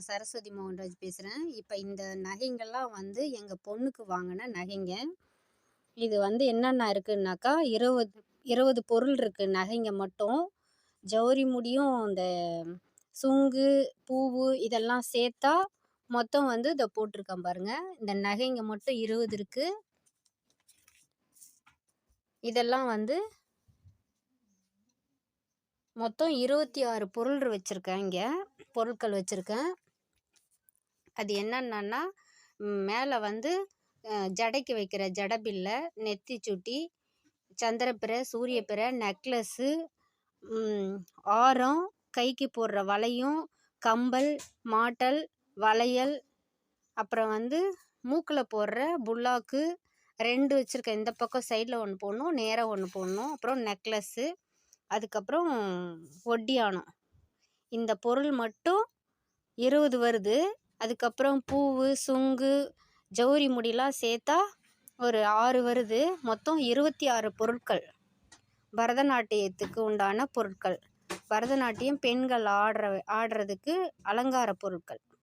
சரஸ்வதி மோகன்ராஜ் பேசுகிறேன். இப்போ இந்த நகைங்கள்லாம் வந்து எங்கள் பொண்ணுக்கு வாங்கின நகைங்க. இது வந்து என்னென்ன இருக்குன்னாக்கா 20 பொருள் இருக்குது நகைங்க மட்டும். ஜவுரி முடியும் இந்த சுங்கு பூவு இதெல்லாம் சேர்த்தா மொத்தம் வந்து இதை போட்டிருக்கேன் பாருங்க. இந்த நகைங்க மட்டும் 20 இருக்குது. இதெல்லாம் வந்து மொத்தம் 26 பொருள் வச்சுருக்கேன். இங்கே பொருட்கள் வச்சுருக்கேன். அது என்னென்னா மேலே வந்து ஜடைக்கு வைக்கிற ஜடபில்லை, நெத்தி சுட்டி, சந்திரப்பிறை, சூரியப்பிறை, நெக்லஸ்ஸு, ஆரம், கைக்கு போடுற வளையும், கம்பல், மாட்டல், வளையல், அப்புறம் வந்து மூக்கில் போடுற புல்லாக்கு 2 வச்சுருக்கேன். இந்த பக்கம் சைடில் ஒன்று போடணும், நேராக ஒன்று போடணும். அப்புறம் நெக்லஸ்ஸு, அதுக்கப்புறம் ஒட்டியானம். இந்த பொருள் மட்டும் 20 வருது. அதுக்கப்புறம் பூவு, சுங்கு, ஜவுரி முடிலாம் சேர்த்தா ஒரு 6 வருது. மொத்தம் 26 பொருட்கள். பரதநாட்டியத்துக்கு உண்டான பொருட்கள். பரதநாட்டியம் பெண்கள் ஆடுறதுக்கு அலங்கார பொருட்கள்.